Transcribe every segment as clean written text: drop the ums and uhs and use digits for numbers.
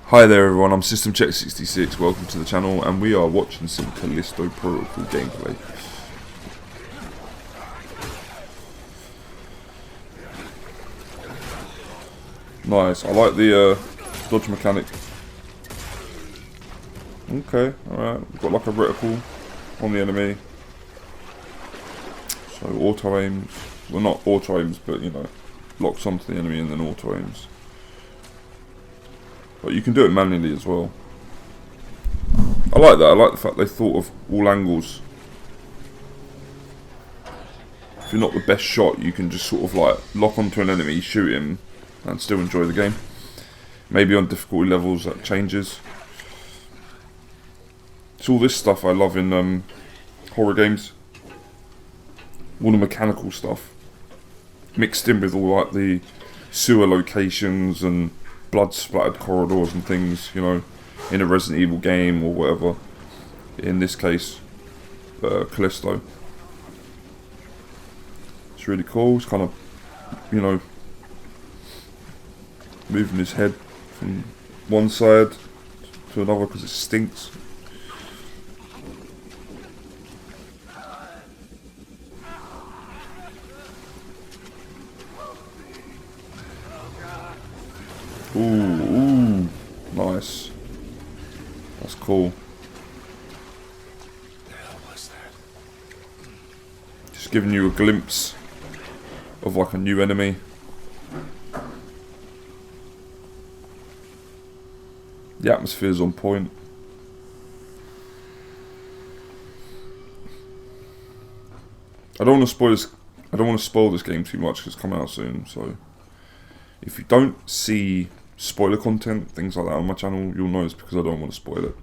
Hi there everyone, I'm System Check 66, welcome to the channel, and we are watching some Callisto Protocol gameplay. Nice, I like the dodge mechanic. Okay, alright, we've got like a reticle on the enemy. So auto aims, well not auto aims, but you know, locks onto the enemy and then auto aims. But you can do it manually as well. I like that. I like the fact they thought of all angles. If you're not the best shot, you can just sort of like lock onto an enemy, shoot him, and still enjoy the game. Maybe on difficulty levels that changes. It's all this stuff I love in horror games. All the mechanical stuff mixed in with all like the sewer locations and blood splattered corridors and things, you know, in a Resident Evil game or whatever. In this case, Callisto. It's really cool. It's kind of, you know, moving his head from one side to another because it stinks. Ooh, nice. That's cool. The hell was that? Just giving you a glimpse of like a new enemy. The atmosphere's on point. I don't want to spoil this. I don't want to spoil this game too much because it's coming out soon. So if you don't see spoiler content, things like that on my channel, you'll know it's because I don't want to spoil it.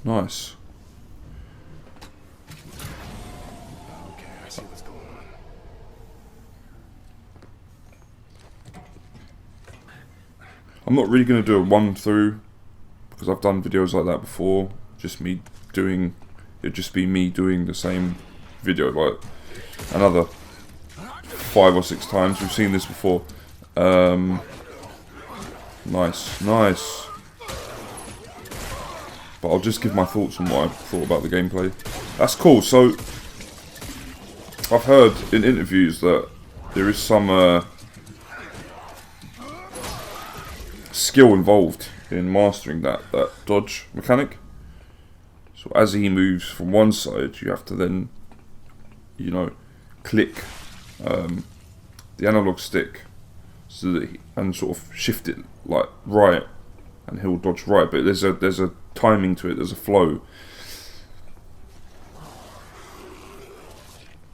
Nice. Okay, I see what's going on. I'm not really going to do a run through because I've done videos like that before. Just me doing, it'd just be me doing the same video like another 5 or 6 times. We've seen this before. Nice, nice. But I'll just give my thoughts on what I thought about the gameplay. That's cool. So I've heard in interviews that there is some skill involved in mastering that dodge mechanic. So as he moves from one side, you have to then, you know, click the analog stick so that and sort of shift it like right, and he'll dodge right. But there's a timing to it. There's a flow,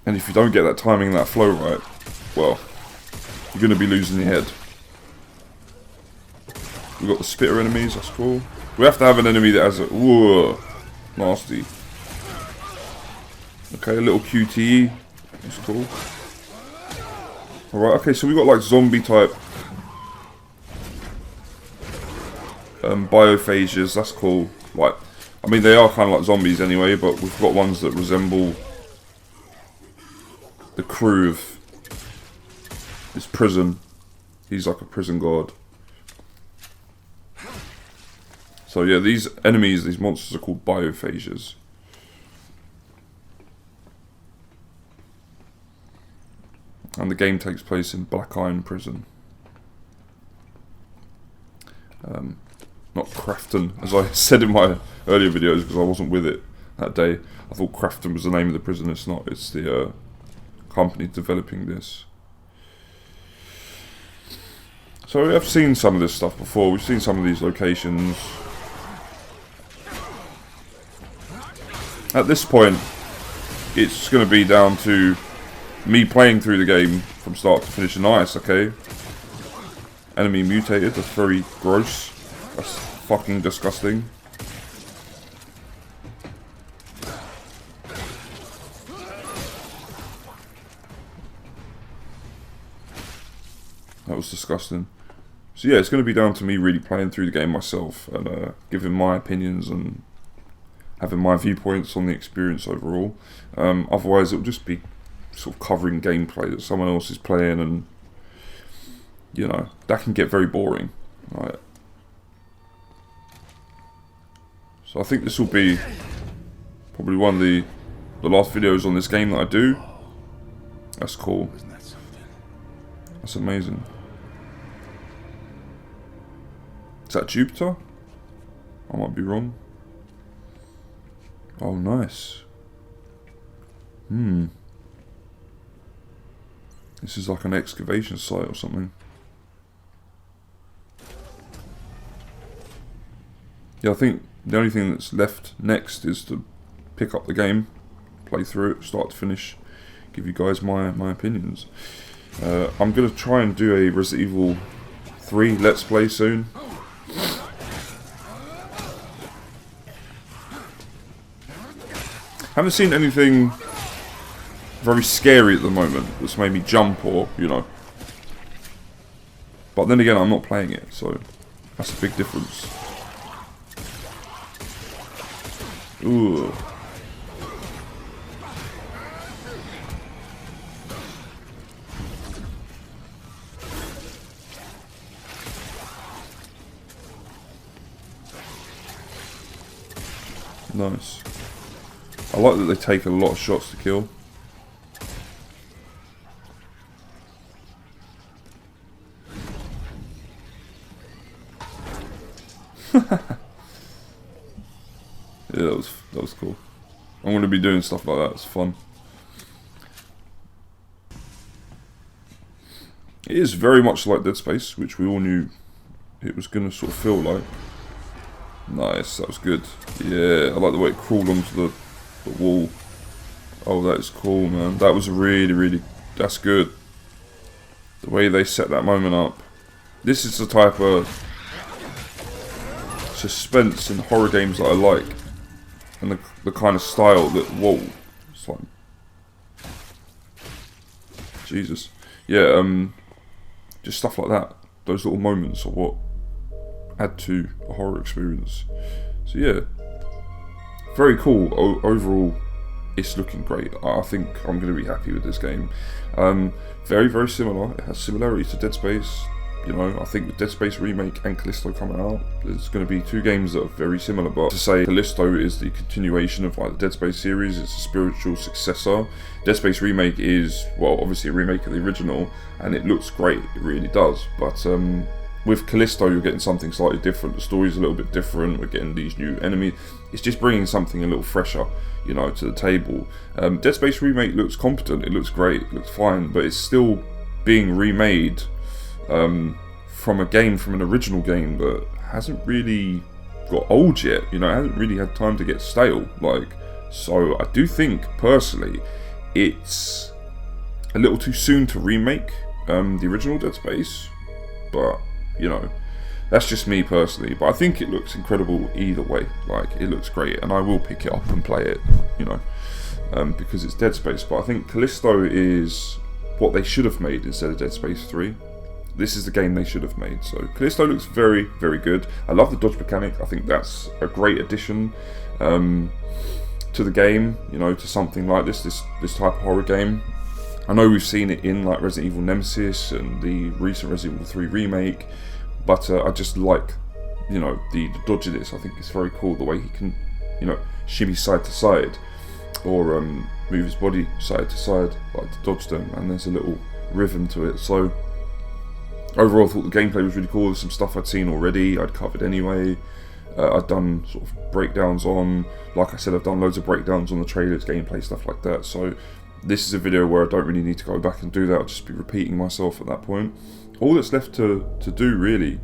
and if you don't get that timing and that flow right, well, you're going to be losing your head. We've got the spitter enemies, that's cool. We have to have an enemy that has a... Whoa, nasty. Okay, a little QTE. That's cool. Alright, okay, so we got like zombie type biophages, that's cool. Like, I mean, they are kind of like zombies anyway, but we've got ones that resemble the crew of this prison. He's like a prison guard. So yeah, these enemies, these monsters are called biophages. And the game takes place in Black Iron Prison. Not Krafton, as I said in my earlier videos, because I wasn't with it that day. I thought Krafton was the name of the prison. It's not. It's the company developing this. So we have seen some of this stuff before. We've seen some of these locations. At this point, it's going to be down to me playing through the game from start to finish. Nice, okay. Enemy mutated, that's very gross. That's fucking disgusting. was disgusting. So yeah, it's going to be down to me really playing through the game myself and giving my opinions and having my viewpoints on the experience overall. Otherwise, it'll just be sort of covering gameplay that someone else is playing, and you know, that can get very boring. Right. So I think this will be probably one of the last videos on this game that I do. That's cool. That's amazing. Is that Jupiter? I might be wrong. Oh, nice. This is like an excavation site or something. Yeah, I think the only thing that's left next is to pick up the game, play through it, start to finish, give you guys my opinions. I'm going to try and do a Resident Evil 3 Let's Play soon. Haven't seen anything very scary at the moment that's made me jump or, you know. But then again, I'm not playing it, so that's a big difference. Ooh. Nice. I like that they take a lot of shots to kill. Yeah, that was cool. I'm going to be doing stuff like that. It's fun. It is very much like Dead Space, which we all knew it was going to sort of feel like. Nice, that was good. Yeah, I like the way it crawled onto the wall. Oh, that is cool, man. That was really, that's good. The way they set that moment up. This is the type of suspense and horror games that I like. And the kind of style that, whoa. It's like, Jesus. Yeah, just stuff like that. Those little moments are what add to a horror experience. So yeah, very cool. Overall, it's looking great. I think I'm going to be happy with this game. Very similar. It has similarities to Dead Space. You know, I think with Dead Space Remake and Callisto coming out, there's going to be two games that are very similar. But to say Callisto is the continuation of like the Dead Space series, it's a spiritual successor. Dead Space Remake is, well, obviously a remake of the original, and it looks great. It really does. But with Callisto, you're getting something slightly different. The story's a little bit different. We're getting these new enemies. It's just bringing something a little fresher, you know, to the table. Dead Space Remake looks competent. It looks great. It looks fine. But it's still being remade from a game, from an original game that hasn't really got old yet. You know, it hasn't really had time to get stale. Like, so I do think, personally, it's a little too soon to remake the original Dead Space. But you know, that's just me personally, but I think it looks incredible either way. Like, it looks great, and I will pick it up and play it, you know, because it's Dead Space. But I think Callisto is what they should have made instead of Dead Space 3. This is the game they should have made. So Callisto looks very good. I love the dodge mechanic. I think that's a great addition to the game, you know, to something like this type of horror game. I know we've seen it in like Resident Evil Nemesis and the recent Resident Evil 3 remake, but I just like, you know, the dodge of this. I think it's very cool the way he can, you know, shimmy side to side or move his body side to side, like to dodge them, and there's a little rhythm to it. So overall, I thought the gameplay was really cool. There's some stuff I'd seen already, I'd covered anyway. I'd done sort of breakdowns on, like I said, I've done loads of breakdowns on the trailers, gameplay, stuff like that. So this is a video where I don't really need to go back and do that. I'll just be repeating myself at that point. All that's left to do really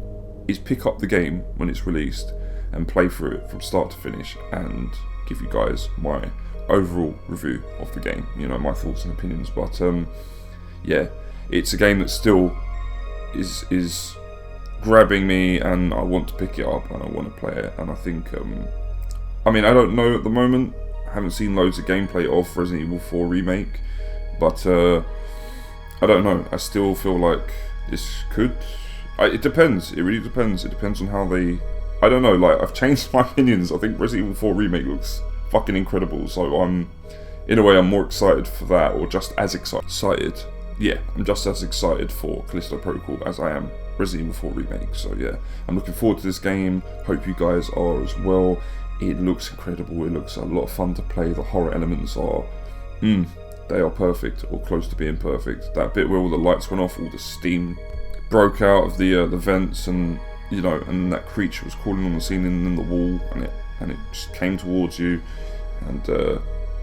is pick up the game when it's released and play through it from start to finish and give you guys my overall review of the game, you know, my thoughts and opinions. But yeah, it's a game that still is grabbing me, and I want to pick it up and I want to play it. And I think I mean, I don't know at the moment, I haven't seen loads of gameplay of Resident Evil 4 Remake, but I don't know, I still feel like this could. It depends. It really depends. It depends on how they. I don't know. Like, I've changed my opinions. I think Resident Evil 4 Remake looks fucking incredible. So in a way, I'm more excited for that, or just as excited. Yeah, I'm just as excited for Callisto Protocol as I am Resident Evil 4 Remake. So yeah, I'm looking forward to this game. Hope you guys are as well. It looks incredible. It looks a lot of fun to play. The horror elements are, they are perfect, or close to being perfect. That bit where all the lights went off, all the steam broke out of the vents, and you know, and that creature was crawling on the ceiling and the wall, and it just came towards you, and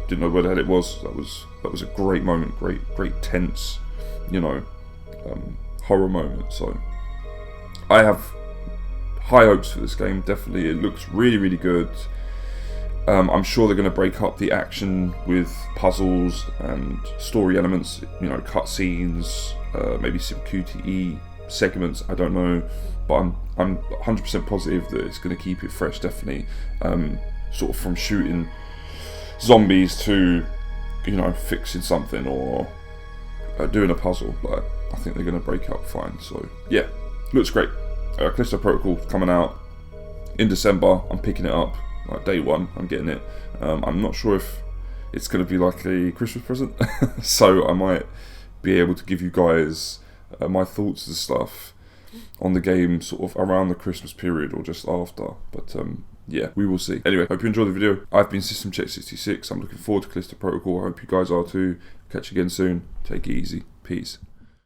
didn't know where the hell it was. That was a great moment, great tense, you know, horror moment. So I have high hopes for this game. Definitely, it looks really good. I'm sure they're going to break up the action with puzzles and story elements, you know, cutscenes, maybe some QTE segments, I don't know, but I'm 100% positive that it's going to keep it fresh, definitely. Sort of from shooting zombies to, you know, fixing something or doing a puzzle. Like, I think they're going to break up fine. So yeah, looks great. Callisto Protocol coming out in December. I'm picking it up. Like day one, I'm getting it. I'm not sure if it's going to be like a Christmas present, so I might be able to give you guys my thoughts and stuff on the game sort of around the Christmas period or just after. But yeah, we will see. Anyway, hope you enjoyed the video. I've been System Check 66. I'm looking forward to Callisto Protocol. I hope you guys are too. Catch you again soon. Take it easy. Peace.